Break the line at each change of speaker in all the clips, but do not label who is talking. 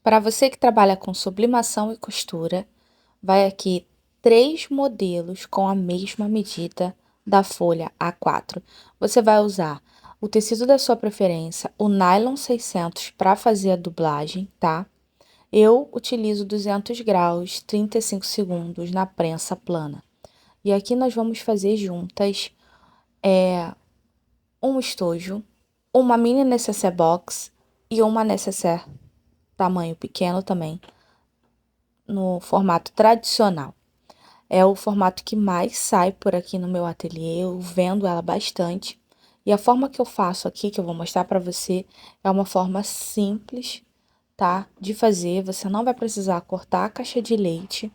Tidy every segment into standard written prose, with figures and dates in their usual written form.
Para você que trabalha com sublimação e costura, vai aqui 3 modelos com a mesma medida da folha A4. Você vai usar o tecido da sua preferência, o nylon 600 para fazer a dublagem, tá? Eu utilizo 200 graus, 35 segundos na prensa plana. E aqui nós vamos fazer juntas um estojo, uma mini necessaire box e uma necessaire tamanho pequeno também, no formato tradicional. É o formato que mais sai por aqui no meu ateliê, eu vendo ela bastante. E a forma que eu faço aqui, que eu vou mostrar para você, é uma forma simples, tá? De fazer, você não vai precisar cortar a caixa de leite,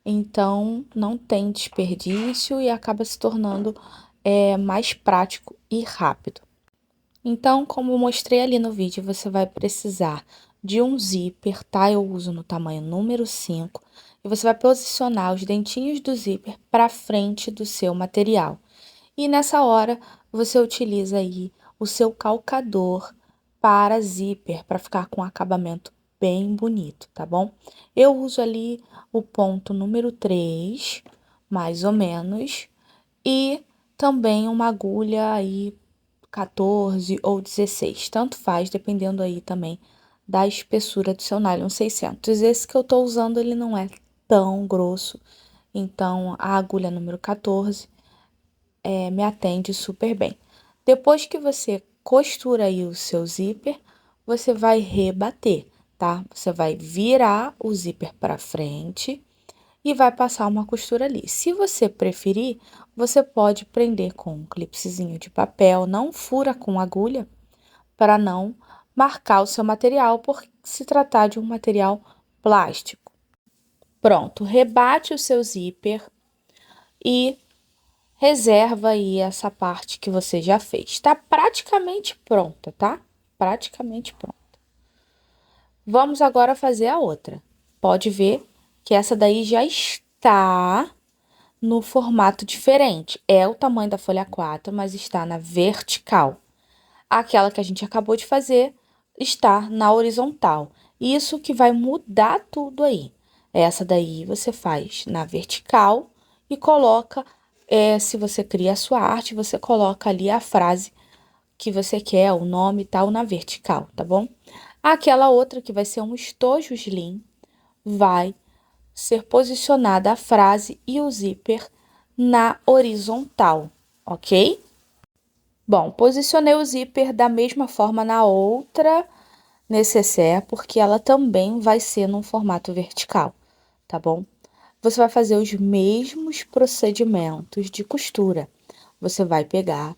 então não tem desperdício e acaba se tornando mais prático e rápido. Então, como eu mostrei ali no vídeo, você vai precisar de um zíper, tá? Eu uso no tamanho número 5. E você vai posicionar os dentinhos do zíper para frente do seu material. E nessa hora, você utiliza aí o seu calcador para zíper, para ficar com um acabamento bem bonito, tá bom? Eu uso ali o ponto número 3, mais ou menos, e também uma agulha aí 14 ou 16, tanto faz, dependendo aí também da espessura do seu nylon 600. Esse que eu tô usando, ele não é tão grosso, então a agulha número 14 me atende super bem. Depois que você costura aí o seu zíper, você vai rebater, tá? Você vai virar o zíper para frente e vai passar uma costura ali. Se você preferir, você pode prender com um clipezinho de papel, não fura com agulha, para não marcar o seu material, por se tratar de um material plástico. Pronto, rebate o seu zíper e reserva aí essa parte que você já fez. Está praticamente pronta, tá? Praticamente pronta. Vamos agora fazer a outra. Pode ver que essa daí já está no formato diferente. É o tamanho da folha 4, mas está na vertical. Aquela que a gente acabou de fazer está na horizontal. Isso que vai mudar tudo aí. Essa daí você faz na vertical e coloca, se você cria a sua arte, você coloca ali a frase que você quer, o nome e tal, na vertical, tá bom? Aquela outra que vai ser um estojo slim, vai ser posicionada a frase e o zíper na horizontal, ok? Bom, posicionei o zíper da mesma forma na outra necessaire, porque ela também vai ser num formato vertical, tá bom? Você vai fazer os mesmos procedimentos de costura. Você vai pegar,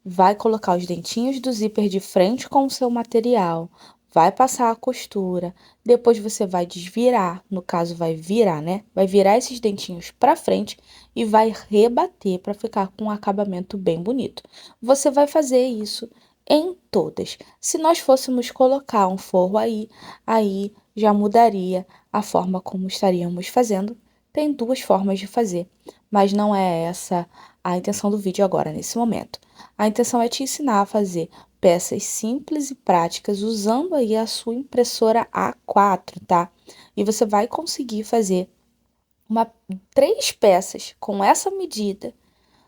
vai colocar os dentinhos do zíper de frente com o seu material, vai passar a costura, depois você vai desvirar, no caso vai virar, né? Vai virar esses dentinhos para frente e vai rebater para ficar com um acabamento bem bonito. Você vai fazer isso em todas. Se nós fôssemos colocar um forro aí já mudaria a forma como estaríamos fazendo. Tem 2 formas de fazer, mas não é essa a intenção do vídeo agora, nesse momento. A intenção é te ensinar a fazer peças simples e práticas usando aí a sua impressora A4, tá? E você vai conseguir fazer 3 peças com essa medida,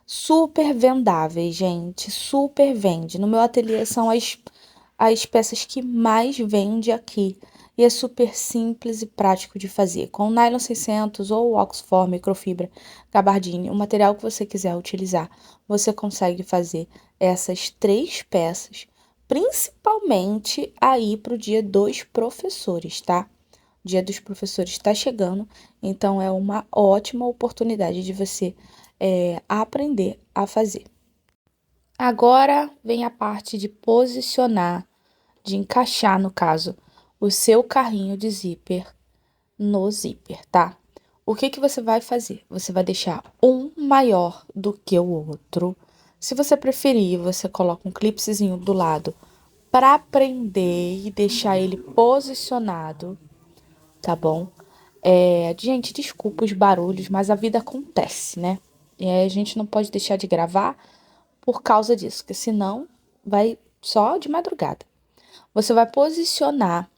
super vendáveis, gente, super vende. No meu ateliê são as peças que mais vende aqui. E é super simples e prático de fazer. Com nylon 600 ou Oxford, microfibra, gabardine, o material que você quiser utilizar, você consegue fazer essas 3 peças, principalmente aí para o dia dos professores, tá? O dia dos professores está chegando, então é uma ótima oportunidade de você aprender a fazer. Agora vem a parte de posicionar, de encaixar, no caso, o seu carrinho de zíper no zíper, tá? O que que você vai fazer? Você vai deixar um maior do que o outro. Se você preferir, você coloca um clipezinho do lado para prender e deixar ele posicionado, tá bom? Gente, desculpa os barulhos, mas a vida acontece, né? E aí a gente não pode deixar de gravar por causa disso, porque senão vai só de madrugada. Você vai posicionar,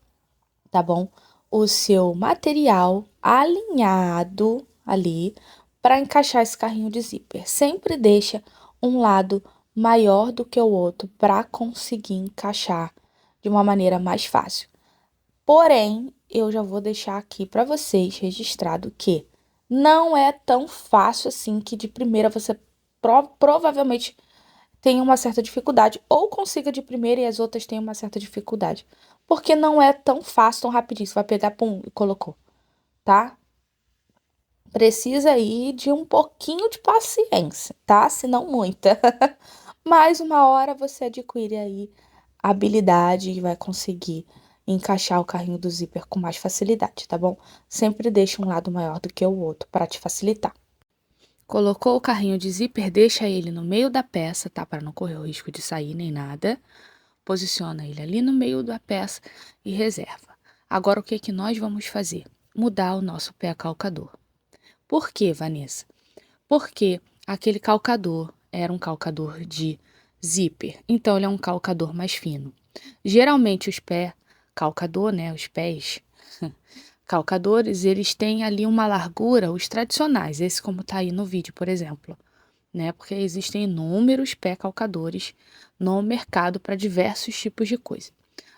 tá bom? o seu material alinhado ali para encaixar esse carrinho de zíper. Sempre deixa um lado maior do que o outro para conseguir encaixar de uma maneira mais fácil. Porém, eu já vou deixar aqui para vocês registrado que não é tão fácil assim, que de primeira você provavelmente tenha uma certa dificuldade, ou consiga de primeira e as outras tenham uma certa dificuldade. Porque não é tão fácil, tão rapidinho. Você vai pegar, pum, e colocou, tá? Precisa aí de um pouquinho de paciência, tá? Se não muita. Mas uma hora você adquire aí habilidade e vai conseguir encaixar o carrinho do zíper com mais facilidade, tá bom? Sempre deixa um lado maior do que o outro para te facilitar. Colocou o carrinho de zíper, deixa ele no meio da peça, tá? Para não correr o risco de sair nem nada. Posiciona ele ali no meio da peça e reserva. Agora, o que que nós vamos fazer? Mudar o nosso pé calcador. Por quê, Vanessa? Porque aquele calcador era um calcador de zíper, então ele é um calcador mais fino. Geralmente os pés calcador, né, os pés calcadores, eles têm ali uma largura, os tradicionais, esse como tá aí no vídeo, por exemplo, né? Porque existem inúmeros pé calcadores no mercado para diversos tipos de coisa.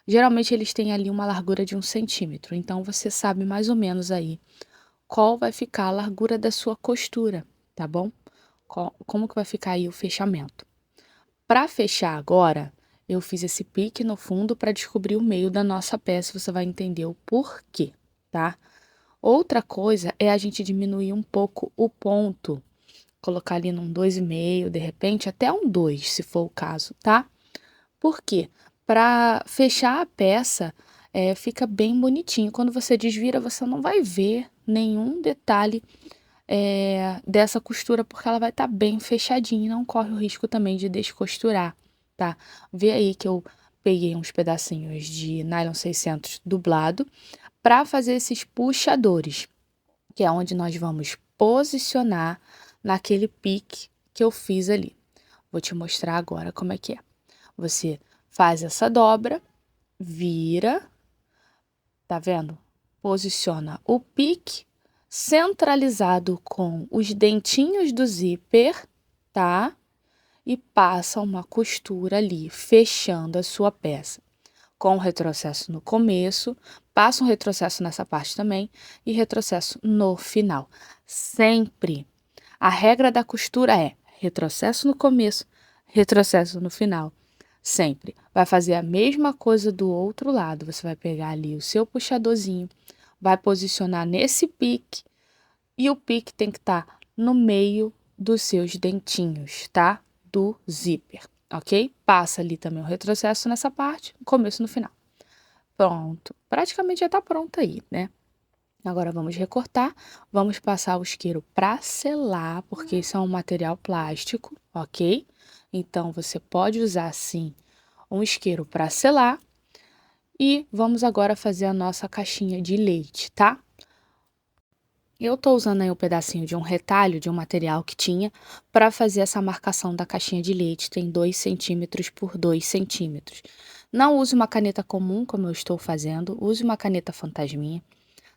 Geralmente eles têm ali uma largura de 1 centímetro, então você sabe mais ou menos aí qual vai ficar a largura da sua costura, tá bom? Como que vai ficar aí o fechamento. Para fechar agora, eu fiz esse pique no fundo para descobrir o meio da nossa peça, você vai entender o porquê, tá? Outra coisa é a gente diminuir um pouco o ponto, colocar ali num 2,5, de repente até um 2, se for o caso, tá? Por quê? Para fechar a peça, fica bem bonitinho. Quando você desvira, você não vai ver nenhum detalhe dessa costura, porque ela vai estar bem fechadinha e não corre o risco também de descosturar, tá? Vê aí que eu peguei uns pedacinhos de nylon 600 dublado para fazer esses puxadores, que é onde nós vamos posicionar naquele pique que eu fiz ali. Vou te mostrar agora como é que é. Você faz essa dobra, vira, tá vendo? Posiciona o pique centralizado com os dentinhos do zíper, tá? E passa uma costura ali, fechando a sua peça. Com o retrocesso no começo, passa um retrocesso nessa parte também e retrocesso no final. Sempre. A regra da costura é retrocesso no começo, retrocesso no final. Sempre. Vai fazer a mesma coisa do outro lado. Você vai pegar ali o seu puxadorzinho, vai posicionar nesse pique e o pique tem que estar no meio dos seus dentinhos, tá? Do zíper, ok? Passa ali também o retrocesso nessa parte, no começo e no final. Pronto. Praticamente já tá pronto aí, né? Agora vamos recortar, vamos passar o isqueiro para selar, porque isso é um material plástico, ok? Então você pode usar sim um isqueiro para selar. E vamos agora fazer a nossa caixinha de leite, tá? Eu tô usando aí um pedacinho de um retalho de um material que tinha para fazer essa marcação da caixinha de leite. Tem 2 centímetros por 2 centímetros. Não use uma caneta comum, como eu estou fazendo. Use uma caneta fantasminha,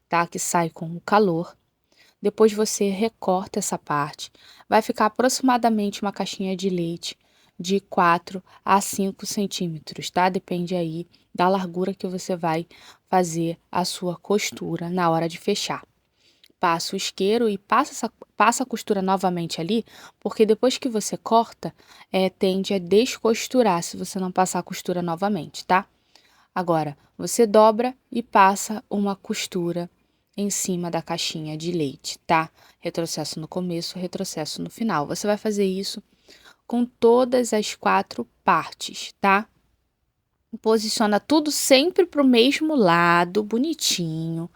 tá? Que sai com o calor. Depois você recorta essa parte. Vai ficar aproximadamente uma caixinha de leite de 4 a 5 centímetros, tá? Depende aí da largura que você vai fazer a sua costura na hora de fechar. Passa o isqueiro e passa a costura novamente ali, porque depois que você corta, tende a descosturar se você não passar a costura novamente, tá? Agora, você dobra e passa uma costura em cima da caixinha de leite, tá? Retrocesso no começo, retrocesso no final. Você vai fazer isso com todas as 4 partes, tá? Posiciona tudo sempre pro mesmo lado, bonitinho.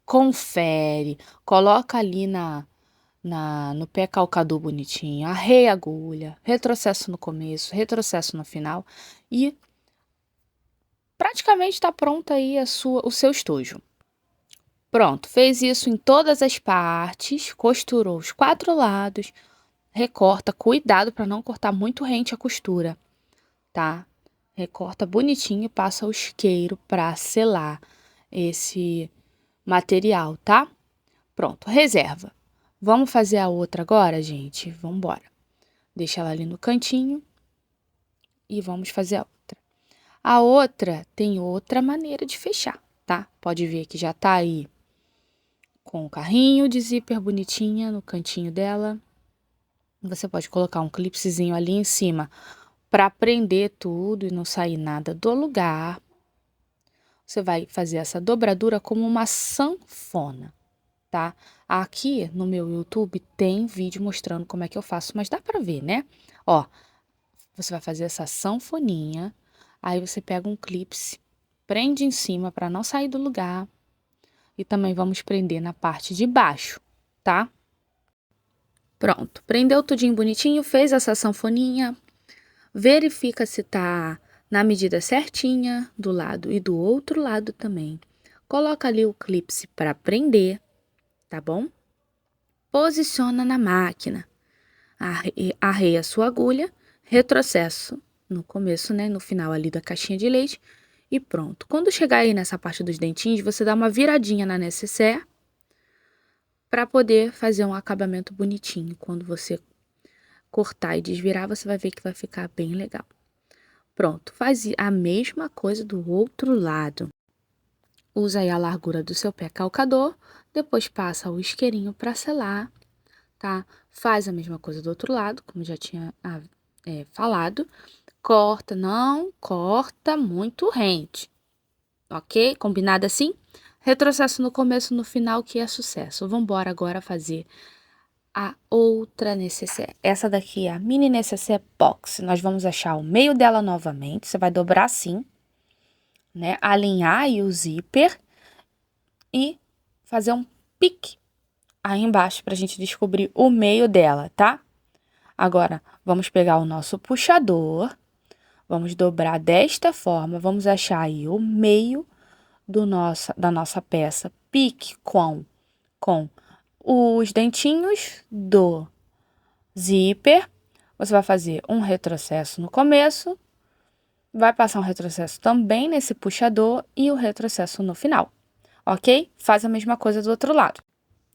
Confere, coloca ali no pé calcador bonitinho, arreia a agulha, retrocesso no começo, retrocesso no final e praticamente está pronta aí o seu estojo. Pronto, fez isso em todas as partes, costurou os 4 lados, recorta, cuidado para não cortar muito rente a costura, tá? Recorta bonitinho e passa o isqueiro para selar esse material, tá? Pronto, reserva. Vamos fazer a outra agora, gente? Vamos embora. Deixa ela ali no cantinho e vamos fazer a outra. A outra tem outra maneira de fechar, tá? Pode ver que já tá aí com o carrinho de zíper bonitinha no cantinho dela. Você pode colocar um clipezinho ali em cima para prender tudo e não sair nada do lugar. Você vai fazer essa dobradura como uma sanfona, tá? Aqui no meu YouTube tem vídeo mostrando como é que eu faço, mas dá para ver, né? Ó, você vai fazer essa sanfoninha, aí você pega um clipe, prende em cima para não sair do lugar e também vamos prender na parte de baixo, tá? Pronto, prendeu tudinho bonitinho, fez essa sanfoninha, verifica se tá na medida certinha do lado e do outro lado também. Coloca ali o clipe para prender, tá bom? Posiciona na máquina, arreia a sua agulha, retrocesso no começo, né, no final ali da caixinha de leite e pronto. Quando chegar aí nessa parte dos dentinhos, você dá uma viradinha na nécessaire para poder fazer um acabamento bonitinho. Quando você cortar e desvirar, você vai ver que vai ficar bem legal. Pronto, faz a mesma coisa do outro lado. Usa aí a largura do seu pé calcador, depois passa o isqueirinho para selar, tá? Faz a mesma coisa do outro lado, como já tinha falado. Corta, não corta muito rente, ok? Combinado assim? Retrocesso no começo, no final, que é sucesso. Vamos embora agora fazer a outra necessaire. Essa daqui é a mini necessaire box. Nós vamos achar o meio dela novamente. Você vai dobrar assim, né? Alinhar aí o zíper e fazer um pique aí embaixo pra gente descobrir o meio dela, tá? Agora, vamos pegar o nosso puxador, vamos dobrar desta forma, vamos achar aí o meio da nossa peça, pique com os dentinhos do zíper. Você vai fazer um retrocesso no começo, vai passar um retrocesso também nesse puxador e o retrocesso no final, ok? Faz a mesma coisa do outro lado.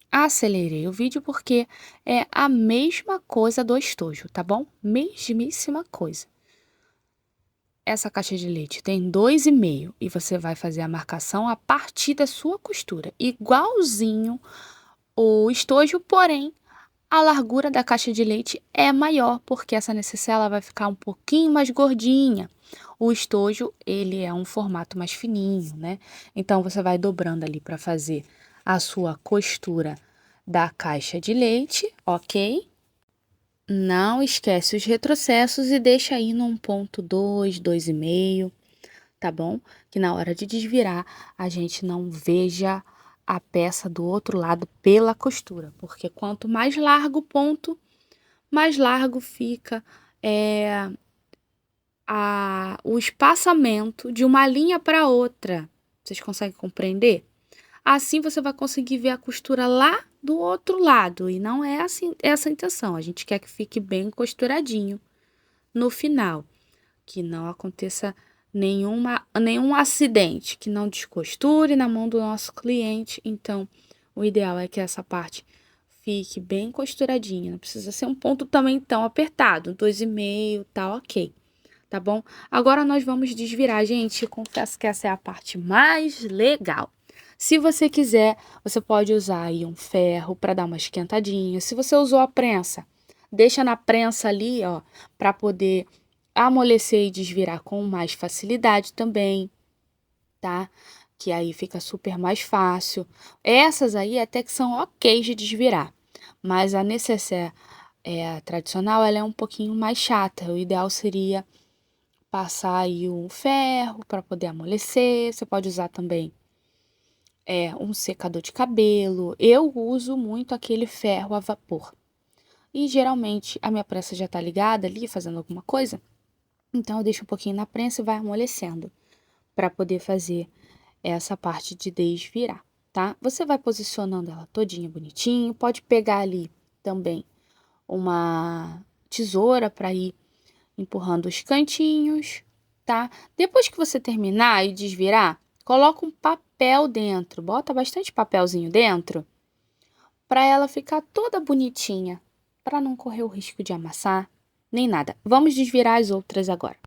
Acelerei o vídeo porque é a mesma coisa do estojo, tá bom? Mesmíssima coisa. Essa caixa de leite tem 2,5 e você vai fazer a marcação a partir da sua costura, igualzinho o estojo, porém a largura da caixa de leite é maior, porque essa necessaire ela vai ficar um pouquinho mais gordinha. O estojo, ele é um formato mais fininho, né? Então, você vai dobrando ali para fazer a sua costura da caixa de leite, ok? Não esquece os retrocessos e deixa aí no 1,2, 2,5, tá bom? Que na hora de desvirar, a gente não veja a peça do outro lado pela costura, porque quanto mais largo o ponto, mais largo fica o espaçamento de uma linha para outra. Vocês conseguem compreender? Assim você vai conseguir ver a costura lá do outro lado, e não é assim essa a intenção. A gente quer que fique bem costuradinho no final, que não aconteça nenhum acidente, que não descosture na mão do nosso cliente. Então, o ideal é que essa parte fique bem costuradinha. Não precisa ser um ponto também tão apertado. 2,5, tá ok. Tá bom? Agora nós vamos desvirar, gente. Confesso que essa é a parte mais legal. Se você quiser, você pode usar aí um ferro para dar uma esquentadinha. Se você usou a prensa, deixa na prensa ali, ó, para poder amolecer e desvirar com mais facilidade também, tá? Que aí fica super mais fácil. Essas aí até que são ok de desvirar, mas a necessaire tradicional, ela é um pouquinho mais chata. O ideal seria passar aí um ferro para poder amolecer. Você pode usar também um secador de cabelo. Eu uso muito aquele ferro a vapor. E geralmente a minha prensa já tá ligada ali, fazendo alguma coisa. Então eu deixo um pouquinho na prensa e vai amolecendo para poder fazer essa parte de desvirar, tá? Você vai posicionando ela todinha bonitinho. Pode pegar ali também uma tesoura para ir empurrando os cantinhos, tá? Depois que você terminar e desvirar, Coloca um papel dentro, bota bastante papelzinho dentro, para ela ficar toda bonitinha, para não correr o risco de amassar, nem nada. Vamos desvirar as outras agora.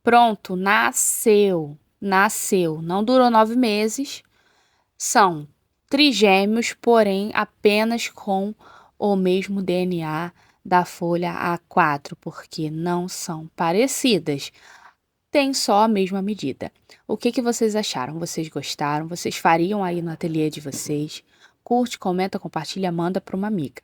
Pronto, nasceu. Nasceu. Não durou 9 meses. São trigêmeos, porém apenas com o mesmo DNA da folha A4, porque não são parecidas. Tem só a mesma medida. O que vocês acharam? Vocês gostaram? Vocês fariam aí no ateliê de vocês? Curte, comenta, compartilha, manda para uma amiga.